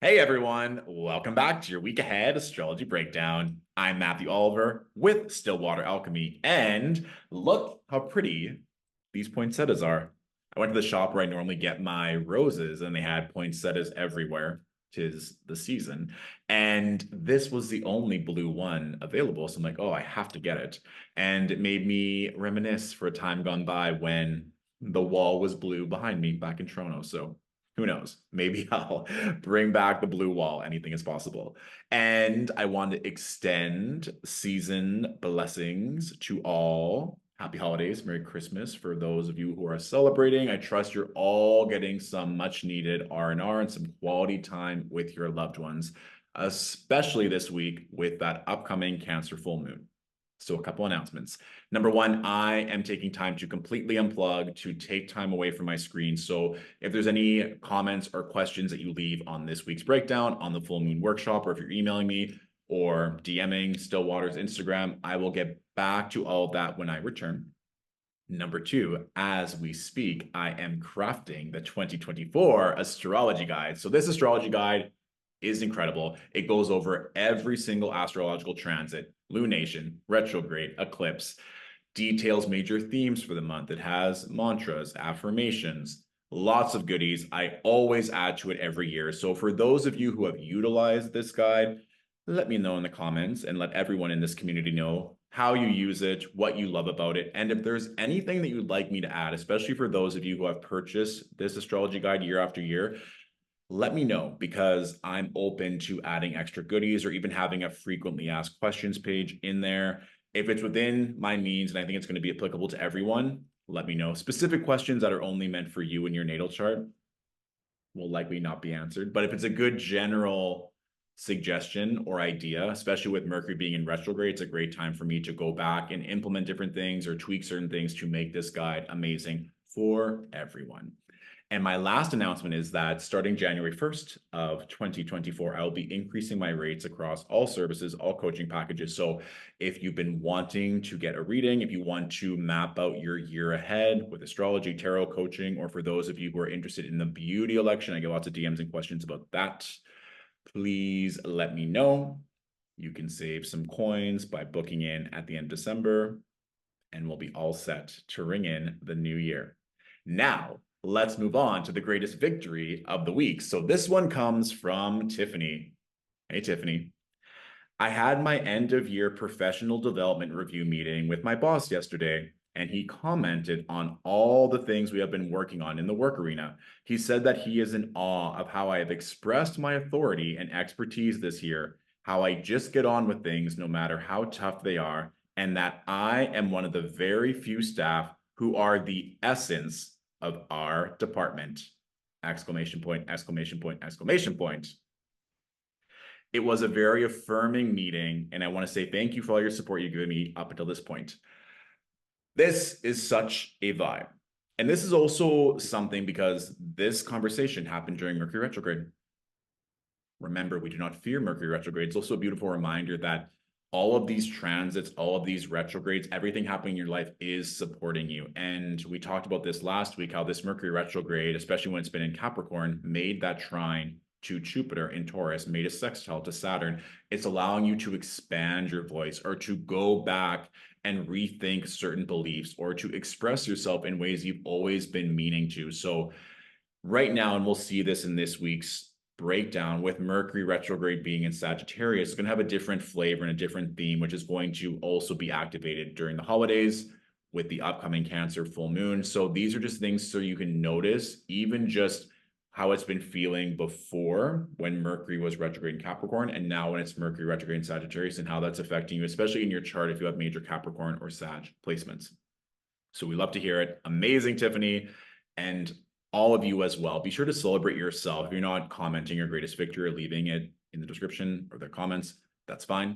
Hey everyone, welcome back to your week ahead astrology breakdown. I'm Matthew Oliver with Stillwater Alchemy, and look how pretty these poinsettias are. I went to the shop where I normally get my roses, and they had poinsettias everywhere. Tis the season, and this was the only blue one available. So I'm like, oh, I have to get it. And it made me reminisce for a time gone by when the wall was blue behind me back in Toronto. So who knows? Maybe I'll bring back the blue wall. Anything is possible. And I want to extend season blessings to all. Happy holidays, Merry Christmas for those of you who are celebrating. I trust you're all getting some much needed R&R and some quality time with your loved ones, especially this week with that upcoming Cancer full moon. So a couple announcements. Number one, I am taking time to completely unplug, to take time away from my screen. So if there's any comments or questions that you leave on this week's breakdown, on the full moon workshop, or if you're emailing me or DMing Stillwater's Instagram, I will get back to all of that when I return. Number two, as we speak, I am crafting the 2024 astrology guide. So this astrology guide is incredible. It goes over every single astrological transit, lunation, retrograde, eclipse, details major themes for the month. It has mantras, affirmations, lots of goodies. I always add to it every year. So for those of you who have utilized this guide, let me know in the comments and let everyone in this community know how you use it, what you love about it, and if there's anything that you'd like me to add, especially for those of you who have purchased this astrology guide year after year. Let me know because I'm open to adding extra goodies or even having a frequently asked questions page in there. If it's within my means and I think it's going to be applicable to everyone, let me know. Specific questions that are only meant for you and your natal chart will likely not be answered. But if it's a good general suggestion or idea, especially with Mercury being in retrograde, it's a great time for me to go back and implement different things or tweak certain things to make this guide amazing for everyone. And my last announcement is that starting January 1st of 2024, I will be increasing my rates across all services, all coaching packages. So if you've been wanting to get a reading, if you want to map out your year ahead with astrology, tarot coaching, or for those of you who are interested in the beauty election, I get lots of DMs and questions about that. Please let me know. You can save some coins by booking in at the end of December, and we'll be all set to ring in the new year. Now, let's move on to the greatest victory of the week. So this one comes from Tiffany. Hey, Tiffany. I had my end of year professional development review meeting with my boss yesterday, and he commented on all the things we have been working on in the work arena. He said that he is in awe of how I have expressed my authority and expertise this year, how I just get on with things no matter how tough they are, and that I am one of the very few staff who are the essence of our department. Exclamation point, exclamation point, exclamation point. It was a very affirming meeting, and I want to say thank you for all your support you've given me up until this point. This is such a vibe. And this is also something because this conversation happened during Mercury retrograde. Remember, we do not fear Mercury retrograde. It's also a beautiful reminder that all of these transits, all of these retrogrades, everything happening in your life is supporting you. And we talked about this last week, how this Mercury retrograde, especially when it's been in Capricorn, made that trine to Jupiter in Taurus, made a sextile to Saturn. It's allowing you to expand your voice or to go back and rethink certain beliefs or to express yourself in ways you've always been meaning to. So right now, and we'll see this in this week's breakdown, with Mercury retrograde being in Sagittarius, it's going to have a different flavor and a different theme, which is going to also be activated during the holidays with the upcoming Cancer full moon. So these are just things so you can notice even just how it's been feeling before when Mercury was retrograde in Capricorn, and now when it's Mercury retrograde in Sagittarius, and how that's affecting you, especially in your chart if you have major Capricorn or Sag placements. So we love to hear it. Amazing, Tiffany. And all of you as well. Be sure to celebrate yourself. If you're not commenting your greatest victory or leaving it in the description or the comments, that's fine.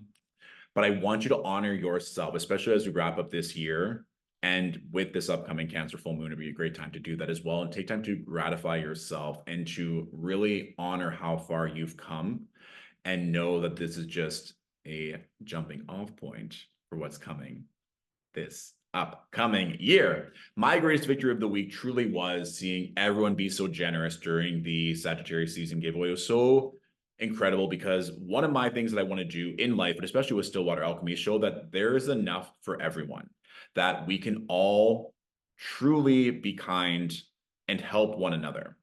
But I want you to honor yourself, especially as we wrap up this year. And with this upcoming Cancer full moon, it'd be a great time to do that as well and take time to gratify yourself and to really honor how far you've come and know that this is just a jumping off point for what's coming this upcoming year. My greatest victory of the week truly was seeing everyone be so generous during the Sagittarius season giveaway. It was so incredible because one of my things that I want to do in life, but especially with Stillwater Alchemy, is show that there is enough for everyone, that we can all truly be kind and help one another.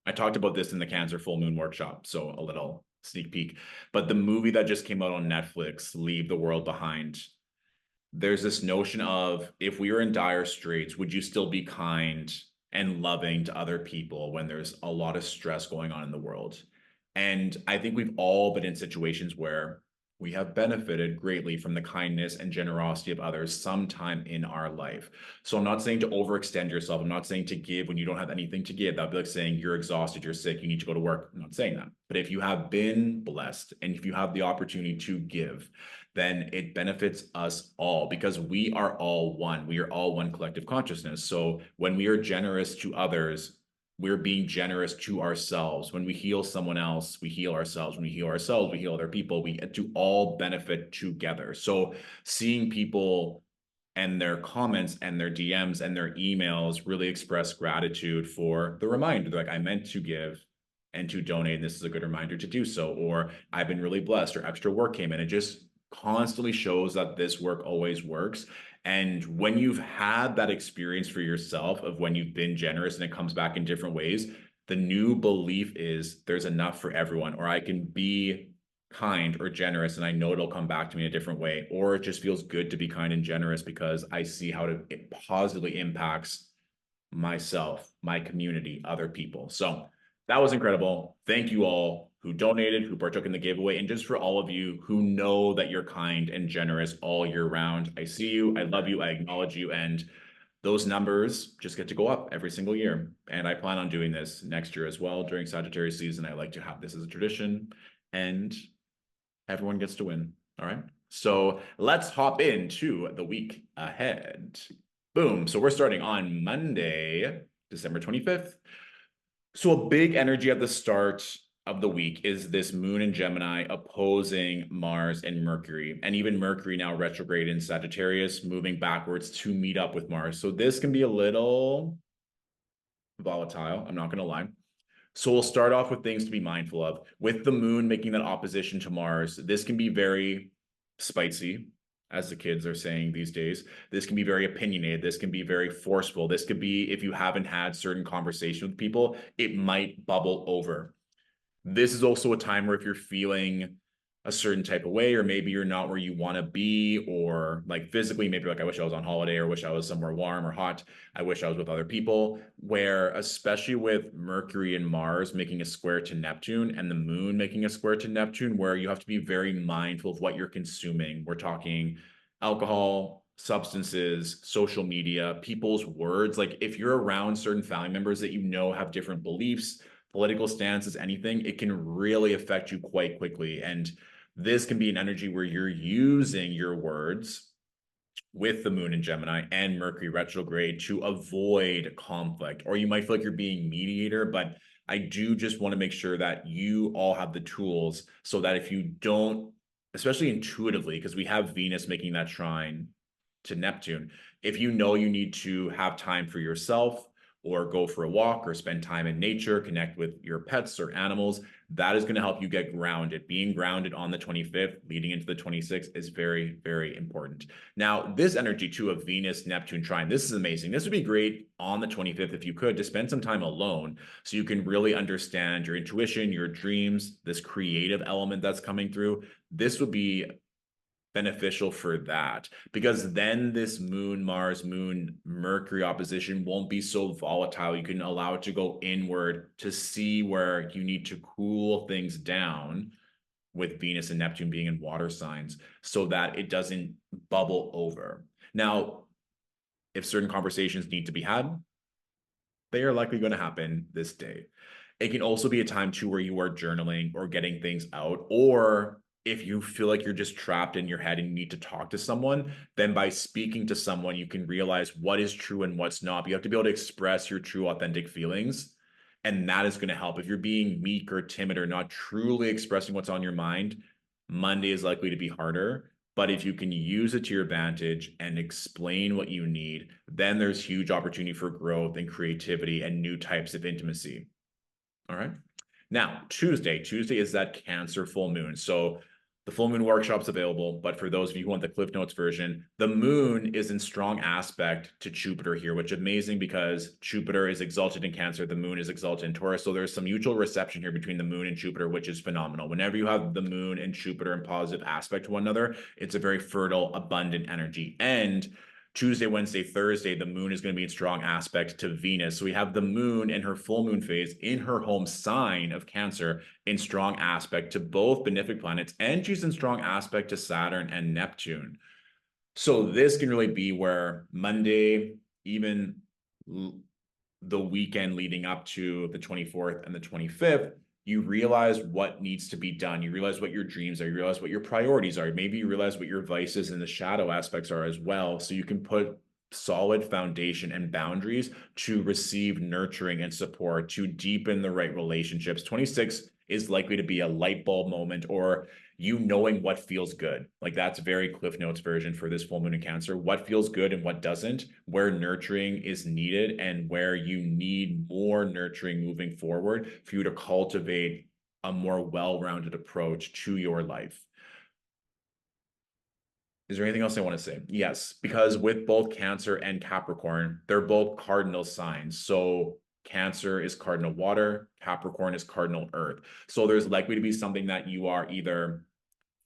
I talked about this in the Cancer Full Moon workshop, so a little sneak peek. But the movie that just came out on Netflix, Leave the World Behind, there's this notion of, if we were in dire straits, would you still be kind and loving to other people when there's a lot of stress going on in the world? And I think we've all been in situations where we have benefited greatly from the kindness and generosity of others sometime in our life. So I'm not saying to overextend yourself. I'm not saying to give when you don't have anything to give. That'd be like saying you're exhausted, you're sick, you need to go to work. I'm not saying that. But if you have been blessed and if you have the opportunity to give, then it benefits us all because we are all one. We are all one collective consciousness. So when we are generous to others, we're being generous to ourselves. When we heal someone else, we heal ourselves. When we heal ourselves, we heal other people. We do all benefit together. So seeing people and their comments and their DMs and their emails really express gratitude for the reminder. They're like, I meant to give and to donate, and this is a good reminder to do so. Or I've been really blessed, or extra work came in. It just constantly shows that this work always works. And when you've had that experience for yourself of when you've been generous and it comes back in different ways, the new belief is there's enough for everyone, or I can be kind or generous and I know it'll come back to me in a different way, or it just feels good to be kind and generous because I see how it positively impacts myself, my community, other people. So that was incredible. Thank you all who donated, who partook in the giveaway, and just for all of you who know that you're kind and generous all year round. I see you, I love you, I acknowledge you, and those numbers just get to go up every single year. And I plan on doing this next year as well during Sagittarius season. I like to have this as a tradition, and everyone gets to win. All right. So let's hop into the week ahead. Boom. So we're starting on Monday, December 25th. So a big energy at the start of the week is this moon in Gemini opposing Mars and Mercury, and even Mercury now retrograde in Sagittarius, moving backwards to meet up with Mars. So this can be a little volatile, I'm not going to lie. So we'll start off with things to be mindful of. With the moon making that opposition to Mars, this can be very spicy, as the kids are saying these days. This can be very opinionated. This can be very forceful. This could be, if you haven't had certain conversation with people, it might bubble over. This is also a time where if you're feeling a certain type of way, or maybe you're not where you want to be, or like physically, maybe like, I wish I was on holiday, or wish I was somewhere warm or hot. I wish I was with other people, where especially with Mercury and Mars making a square to Neptune and the moon making a square to Neptune, where you have to be very mindful of what you're consuming. We're talking alcohol, substances, social media, people's words. Like if you're around certain family members that you know have different beliefs, political stances, anything, it can really affect you quite quickly. And this can be an energy where you're using your words with the moon in Gemini and Mercury retrograde to avoid conflict, or you might feel like you're being mediator, but I do just want to make sure that you all have the tools so that if you don't, especially intuitively, because we have Venus making that trine to Neptune, if you know you need to have time for yourself, or go for a walk, or spend time in nature, connect with your pets or animals, that is going to help you get grounded. Being grounded on the 25th, leading into the 26th is very, very important. Now, this energy too of Venus, Neptune trine, this is amazing. This would be great on the 25th if you could, to spend some time alone so you can really understand your intuition, your dreams, this creative element that's coming through. This would be beneficial for that, because then this moon, Mars, moon, Mercury opposition won't be so volatile. You can allow it to go inward to see where you need to cool things down, with Venus and Neptune being in water signs, so that it doesn't bubble over. Now, if certain conversations need to be had, they are likely going to happen this day. It can also be a time too where you are journaling or getting things out, or if you feel like you're just trapped in your head and you need to talk to someone, then by speaking to someone, you can realize what is true and what's not. But you have to be able to express your true, authentic feelings. And that is going to help. If you're being meek or timid or not truly expressing what's on your mind, Monday is likely to be harder. But if you can use it to your advantage and explain what you need, then there's huge opportunity for growth and creativity and new types of intimacy. All right. Now, Tuesday is that Cancer full moon. So the full moon workshop's available, but for those of you who want the Cliff Notes version, the moon is in strong aspect to Jupiter here, which is amazing because Jupiter is exalted in Cancer, the moon is exalted in Taurus. So there's some mutual reception here between the moon and Jupiter, which is phenomenal. Whenever you have the moon and Jupiter in positive aspect to one another, it's a very fertile, abundant energy. And Tuesday, Wednesday, Thursday, the moon is going to be in strong aspect to Venus. So we have the moon in her full moon phase in her home sign of Cancer in strong aspect to both benefic planets, and she's in strong aspect to Saturn and Neptune. So this can really be where Monday, even the weekend leading up to the 24th and the 25th, you realize what needs to be done. You realize what your dreams are. You realize what your priorities are. Maybe you realize what your vices and the shadow aspects are as well. So you can put solid foundation and boundaries to receive nurturing and support, to deepen the right relationships. 26 is likely to be a light bulb moment, or you knowing what feels good. Like that's very Cliff Notes version for this full moon in Cancer. What feels good and what doesn't, where nurturing is needed and where you need more nurturing moving forward for you to cultivate a more well-rounded approach to your life. Is there anything else I want to say? Yes, because with both Cancer and Capricorn, they're both cardinal signs. So Cancer is cardinal water, Capricorn is cardinal earth. So there's likely to be something that you are either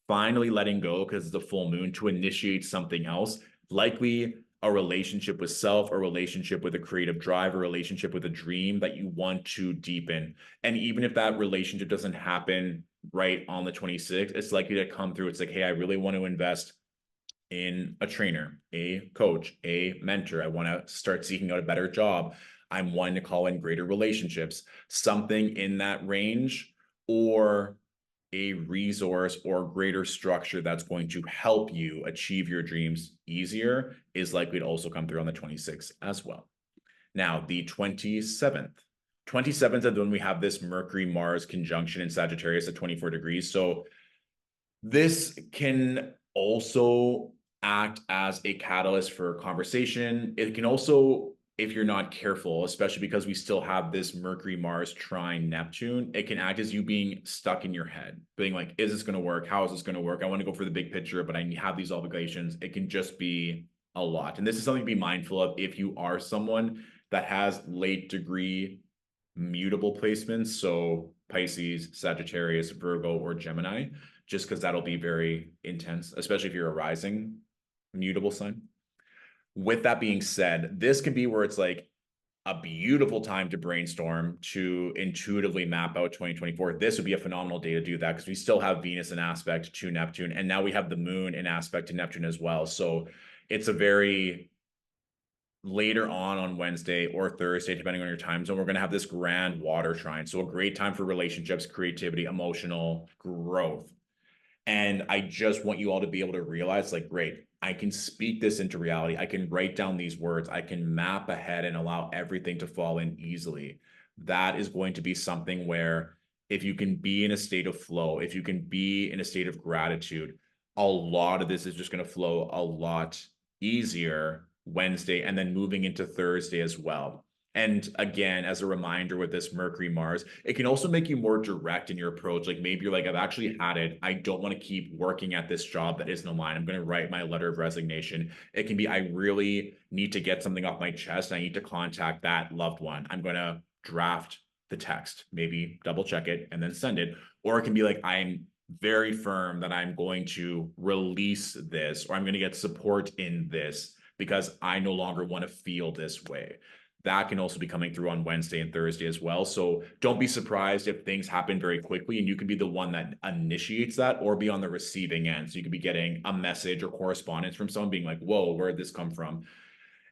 finally letting go because it's a full moon to initiate something else, likely a relationship with self, a relationship with a creative drive, a relationship with a dream that you want to deepen. And even if that relationship doesn't happen right on the 26th, it's likely to come through. It's like, hey, I really want to invest in a trainer, a coach, a mentor. I want to start seeking out a better job. I'm wanting to call in greater relationships, something in that range, or a resource or greater structure that's going to help you achieve your dreams easier is likely to also come through on the 26th as well. Now, the 27th. 27th is when we have this Mercury-Mars conjunction in Sagittarius at 24 degrees. So this can also act as a catalyst for conversation. It can also, if you're not careful, especially because we still have this Mercury, Mars trine Neptune, it can act as you being stuck in your head, being like, is this going to work? How is this going to work? I want to go for the big picture, but I have these obligations. It can just be a lot. And this is something to be mindful of if you are someone that has late degree mutable placements. So Pisces, Sagittarius, Virgo, or Gemini, just because that'll be very intense, especially if you're a rising mutable sign. With that being said, this can be where it's like a beautiful time to brainstorm, to intuitively map out 2024. This would be a phenomenal day to do that because we still have Venus in aspect to Neptune, and now we have the moon in aspect to Neptune as well. So it's a very later on Wednesday or Thursday, depending on your time zone, we're going to have this grand water trine. So a great time for relationships, creativity, emotional growth. And I just want you all to be able to realize, like, great, I can speak this into reality. I can write down these words. I can map ahead and allow everything to fall in easily. That is going to be something where if you can be in a state of flow, if you can be in a state of gratitude, a lot of this is just going to flow a lot easier Wednesday and then moving into Thursday as well. And again, as a reminder with this Mercury Mars, it can also make you more direct in your approach. Like maybe you're like, I've actually had it. I don't want to keep working at this job that isn't aligned. I'm going to write my letter of resignation. It can be, I really need to get something off my chest. I need to contact that loved one. I'm going to draft the text, maybe double check it and then send it. Or it can be like, I'm very firm that I'm going to release this, or I'm going to get support in this because I no longer want to feel this way. That can also be coming through on Wednesday and Thursday as well. So don't be surprised if things happen very quickly and you can be the one that initiates that or be on the receiving end. So you could be getting a message or correspondence from someone being like, whoa, where did this come from?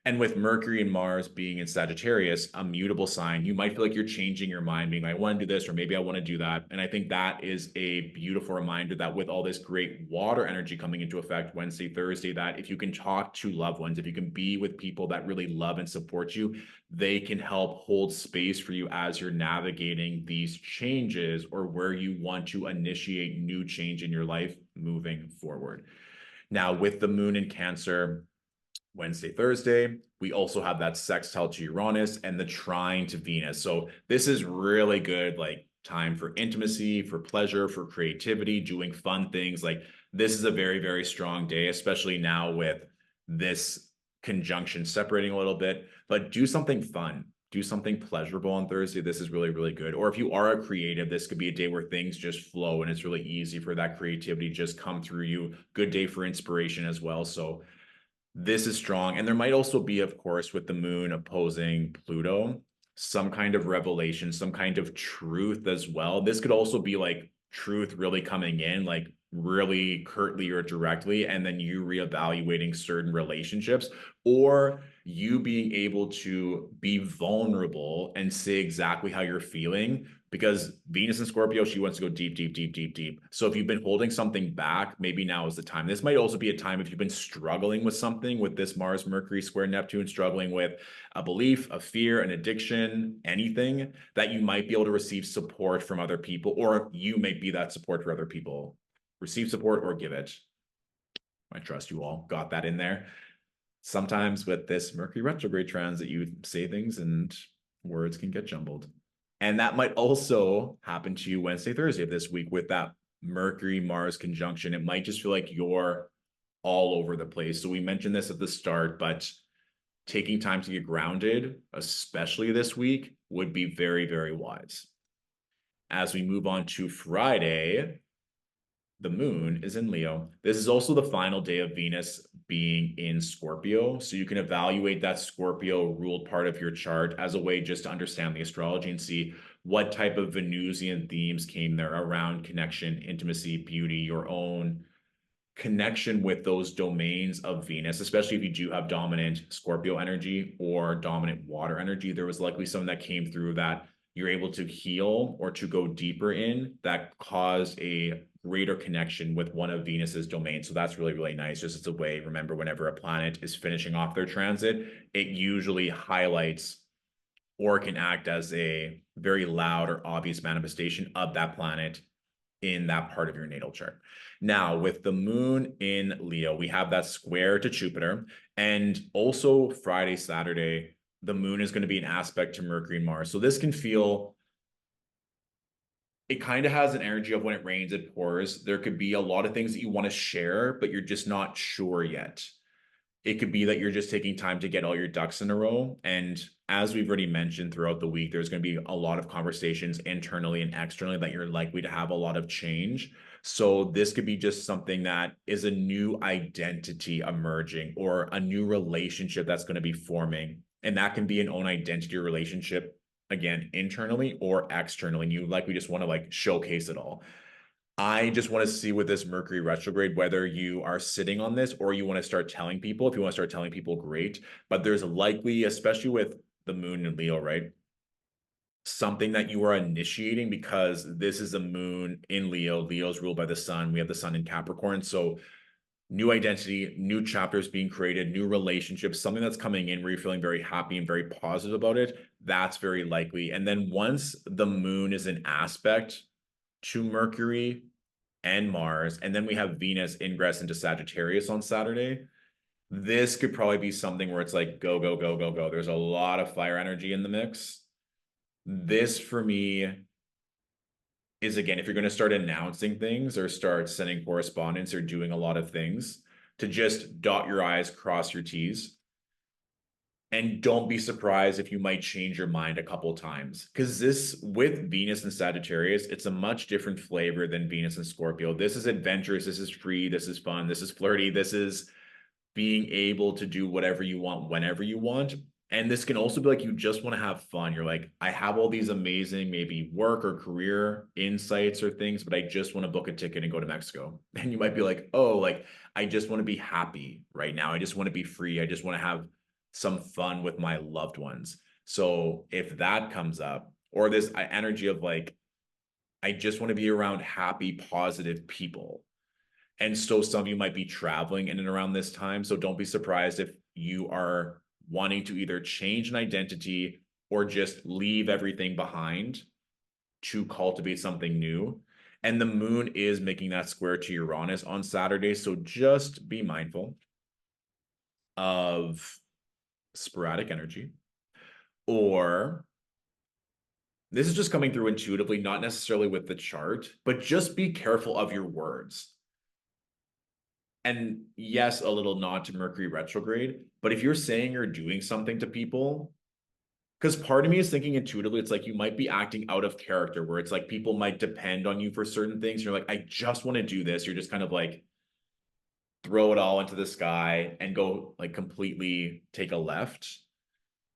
And with Mercury and Mars being in Sagittarius, a mutable sign, you might feel like you're changing your mind, being like, I want to do this, or maybe I want to do that. And I think that is a beautiful reminder that with all this great water energy coming into effect Wednesday, Thursday, that if you can talk to loved ones, if you can be with people that really love and support you, they can help hold space for you as you're navigating these changes or where you want to initiate new change in your life moving forward. Now, with the moon in Cancer, Wednesday, Thursday, we also have that sextile to Uranus and the trine to Venus. So this is really good, like time for intimacy, for pleasure, for creativity, doing fun things. Like this is a very, very strong day, especially now with this conjunction separating a little bit, but do something fun. Do something pleasurable on Thursday. This is really, really good. Or if you are a creative, this could be a day where things just flow and it's really easy for that creativity to just come through you. Good day for inspiration as well. So this is strong. And there might also be, of course, with the moon opposing Pluto, some kind of revelation, some kind of truth as well. This could also be like truth really coming in, like really curtly or directly, and then you reevaluating certain relationships, or you being able to be vulnerable and say exactly how you're feeling. Because Venus in Scorpio, she wants to go deep, deep, deep, deep, deep. So if you've been holding something back, maybe now is the time. This might also be a time if you've been struggling with something with this Mars, Mercury square Neptune, struggling with a belief, a fear, an addiction, anything, that you might be able to receive support from other people, or you may be that support for other people. Receive support or give it. I trust you all got that in there. Sometimes with this Mercury retrograde transit, you say things and words can get jumbled. And that might also happen to you Wednesday, Thursday of this week with that Mercury Mars conjunction. It might just feel like you're all over the place. So we mentioned this at the start, but taking time to get grounded, especially this week, would be very, very wise. As we move on to Friday, the moon is in Leo. This is also the final day of Venus being in Scorpio. So you can evaluate that Scorpio ruled part of your chart as a way just to understand the astrology and see what type of Venusian themes came there around connection, intimacy, beauty, your own connection with those domains of Venus, especially if you do have dominant Scorpio energy or dominant water energy. There was likely something that came through that you're able to heal or to go deeper in that caused a greater connection with one of Venus's domains. So that's really, really nice. Just as a way, remember, whenever a planet is finishing off their transit, it usually highlights or can act as a very loud or obvious manifestation of that planet in that part of your natal chart. Now, with the moon in Leo, we have that square to Jupiter, and also Friday, Saturday, the moon is going to be an aspect to Mercury and Mars. So this can feel, it kind of has an energy of when it rains, it pours. There could be a lot of things that you want to share, but you're just not sure yet. It could be that you're just taking time to get all your ducks in a row. And as we've already mentioned throughout the week, there's going to be a lot of conversations internally and externally that you're likely to have a lot of change. So this could be just something that is a new identity emerging or a new relationship that's going to be forming. And that can be an own identity or relationship, again, internally or externally. And you likely just want to like showcase it all. I just want to see with this Mercury retrograde whether you are sitting on this or you want to start telling people. If you want to start telling people, great. But there's likely, especially with the moon in Leo, right? Something that you are initiating because this is a moon in Leo. Leo's ruled by the sun. We have the sun in Capricorn. So new identity, new chapters being created, new relationships, something that's coming in where you're feeling very happy and very positive about it. That's very likely. And then once the moon is an aspect to Mercury and Mars, and then we have Venus ingress into Sagittarius on Saturday. This could probably be something where it's like go, go, go, go, go. There's a lot of fire energy in the mix. This for me is, again, if you're going to start announcing things or start sending correspondence or doing a lot of things, to just dot your I's, cross your T's. And don't be surprised if you might change your mind a couple times. Because this, with Venus and Sagittarius, it's a much different flavor than Venus and Scorpio. This is adventurous. This is free. This is fun. This is flirty. This is being able to do whatever you want, whenever you want. And this can also be like you just want to have fun. You're like, I have all these amazing, maybe work or career insights or things, but I just want to book a ticket and go to Mexico. And you might be like, oh, like, I just want to be happy right now. I just want to be free. I just want to have some fun with my loved ones. So if that comes up, or this energy of like, I just want to be around happy, positive people. And so some of you might be traveling in and around this time. So don't be surprised if you are wanting to either change an identity or just leave everything behind to cultivate something new. And the moon is making that square to Uranus on Saturday. So just be mindful of sporadic energy or this is just coming through intuitively, not necessarily with the chart, but just be careful of your words. And yes, a little nod to Mercury retrograde, but if you're saying you're doing something to people, because part of me is thinking intuitively, it's like you might be acting out of character where it's like people might depend on you for certain things. You're like, I just want to do this. You're just kind of like throw it all into the sky and go like completely take a left.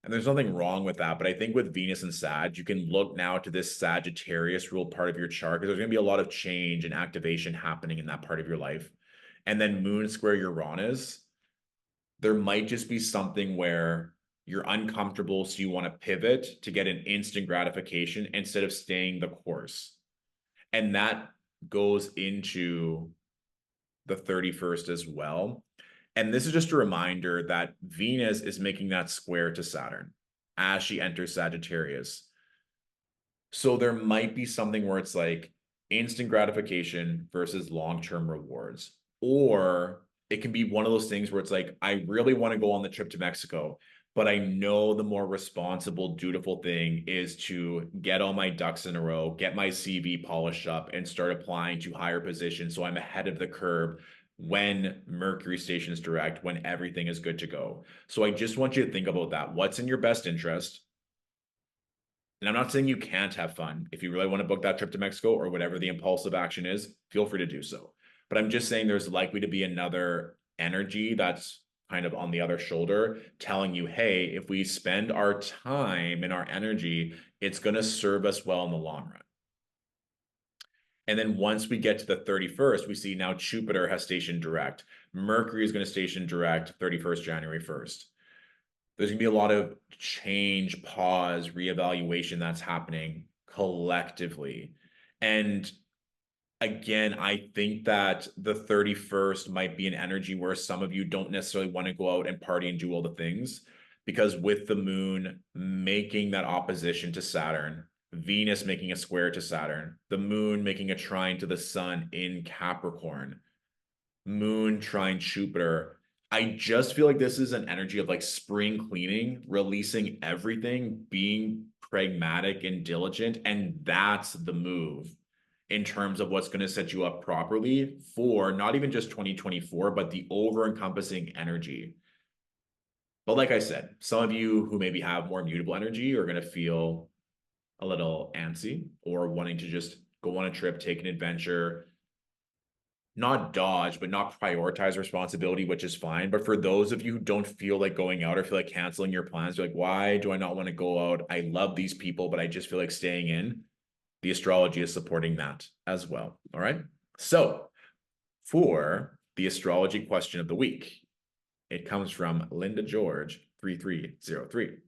And there's nothing wrong with that. But I think with Venus and Sag, you can look now to this Sagittarius ruled part of your chart because there's going to be a lot of change and activation happening in that part of your life. And then Moon square Uranus, there might just be something where you're uncomfortable, so you want to pivot to get an instant gratification instead of staying the course. And that goes into the 31st as well. And this is just a reminder that Venus is making that square to Saturn as she enters Sagittarius. So there might be something where it's like instant gratification versus long-term rewards. Or it can be one of those things where it's like, I really want to go on the trip to Mexico, but I know the more responsible, dutiful thing is to get all my ducks in a row, get my CV polished up, and start applying to higher positions so I'm ahead of the curve when Mercury stations direct, when everything is good to go. So I just want you to think about that. What's in your best interest? And I'm not saying you can't have fun. If you really want to book that trip to Mexico or whatever the impulsive action is, feel free to do so. But I'm just saying there's likely to be another energy that's kind of on the other shoulder telling you, hey, if we spend our time and our energy, it's going to serve us well in the long run. And then once we get to the 31st, we see now Jupiter has stationed direct. Mercury is going to station direct 31st January 1st. There's going to be a lot of change, pause, reevaluation that's happening collectively. And again, I think that the 31st might be an energy where some of you don't necessarily want to go out and party and do all the things, because with the moon making that opposition to Saturn, Venus making a square to Saturn, the moon making a trine to the sun in Capricorn, moon trine Jupiter. I just feel like this is an energy of like spring cleaning, releasing everything, being pragmatic and diligent. And that's the move in terms of what's going to set you up properly for not even just 2024, but the over encompassing energy. But like I said, some of you who maybe have more mutable energy are going to feel a little antsy or wanting to just go on a trip, take an adventure, not dodge, but not prioritize responsibility, which is fine. But for those of you who don't feel like going out or feel like canceling your plans, you're like, why do I not want to go out? I love these people, but I just feel like staying in. The astrology is supporting that as well. All right. So for the astrology question of the week, it comes from Linda George 3303.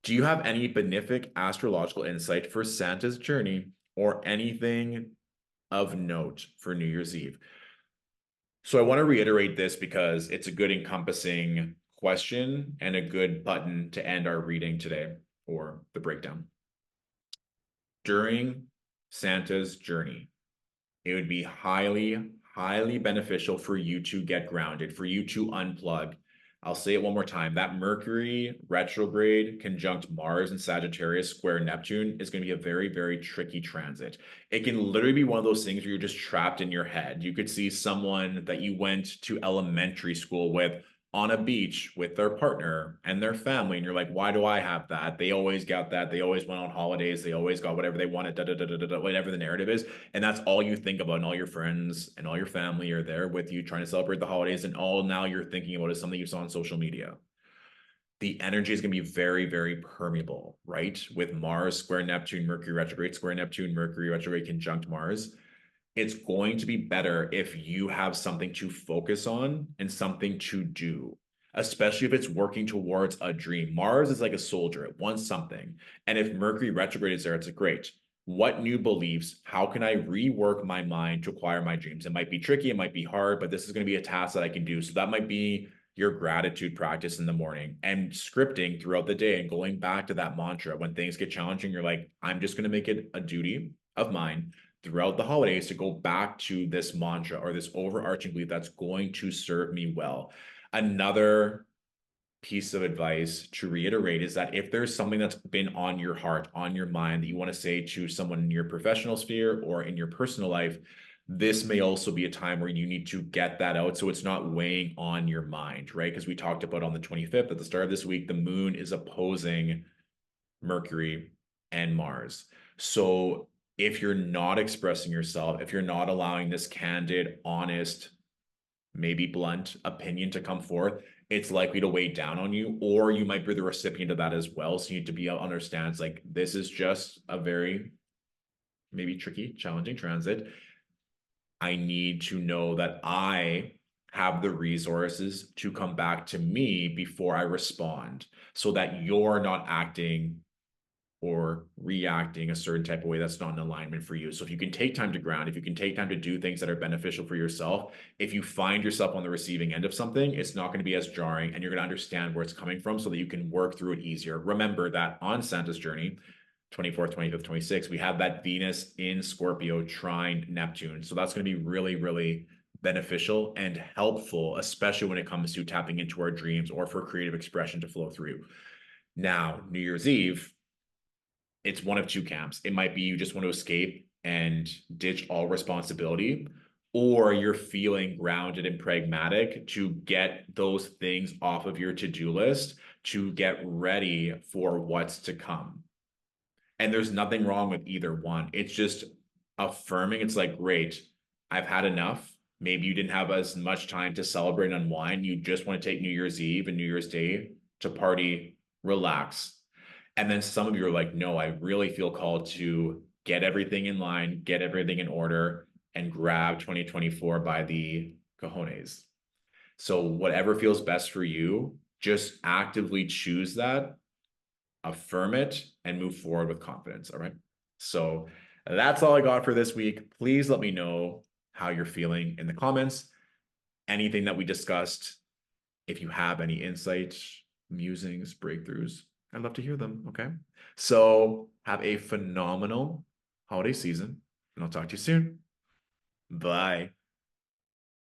Do you have any benefic astrological insight for Santa's journey or anything of note for New Year's Eve? So I want to reiterate this because it's a good encompassing question and a good button to end our reading today or the breakdown. During Santa's journey, it would be highly, highly beneficial for you to get grounded, for you to unplug. I'll say it one more time. That Mercury retrograde conjunct Mars and Sagittarius square Neptune is going to be a very, very tricky transit. It can literally be one of those things where you're just trapped in your head. You could see someone that you went to elementary school with on a beach with their partner and their family, and you're like, why do I have that? They always got that. They always went on holidays. They always got whatever they wanted, whatever the narrative is. And that's all you think about, and all your friends and all your family are there with you trying to celebrate the holidays, and all now you're thinking about is something you saw on social media. The energy is going to be very, very permeable, right? With Mars square Neptune, Mercury retrograde, square Neptune, Mercury retrograde conjunct Mars. It's going to be better if you have something to focus on and something to do, especially if it's working towards a dream. Mars is like a soldier, it wants something. And if Mercury retrograde is there, it's a great. What new beliefs? How can I rework my mind to acquire my dreams? It might be tricky, it might be hard, but this is going to be a task that I can do. So that might be your gratitude practice in the morning and scripting throughout the day and going back to that mantra. When things get challenging, you're like, I'm just going to make it a duty of mine throughout the holidays to go back to this mantra or this overarching belief that's going to serve me well. Another piece of advice to reiterate is that if there's something that's been on your heart, on your mind that you want to say to someone in your professional sphere or in your personal life, this may also be a time where you need to get that out so it's not weighing on your mind, right? Because we talked about on the 25th at the start of this week, the moon is opposing Mercury and Mars. So if you're not expressing yourself, if you're not allowing this candid, honest, maybe blunt opinion to come forth, it's likely to weigh down on you, or you might be the recipient of that as well. So you need to be able to understand it's like this is just a very maybe tricky, challenging transit. I need to know that I have the resources to come back to me before I respond so that you're not acting or reacting a certain type of way that's not in alignment for you. So if you can take time to ground, if you can take time to do things that are beneficial for yourself, if you find yourself on the receiving end of something, it's not going to be as jarring and you're going to understand where it's coming from so that you can work through it easier. Remember that on Santa's journey, 24th, 25th, 26th, we have that Venus in Scorpio trine Neptune. So that's going to be really, really beneficial and helpful, especially when it comes to tapping into our dreams or for creative expression to flow through. Now, New Year's Eve, it's one of two camps. It might be you just want to escape and ditch all responsibility, or you're feeling grounded and pragmatic to get those things off of your to-do list to get ready for what's to come. And there's nothing wrong with either one. It's just affirming. It's like, great, I've had enough. Maybe you didn't have as much time to celebrate and unwind. You just want to take New Year's Eve and New Year's Day to party, relax. And then some of you are like, no, I really feel called to get everything in line, get everything in order, and grab 2024 by the cojones. So whatever feels best for you, just actively choose that, affirm it, and move forward with confidence. All right. So that's all I got for this week. Please let me know how you're feeling in the comments. Anything that we discussed, if you have any insights, musings, breakthroughs, I'd love to hear them. Okay. So have a phenomenal holiday season, and I'll talk to you soon. Bye.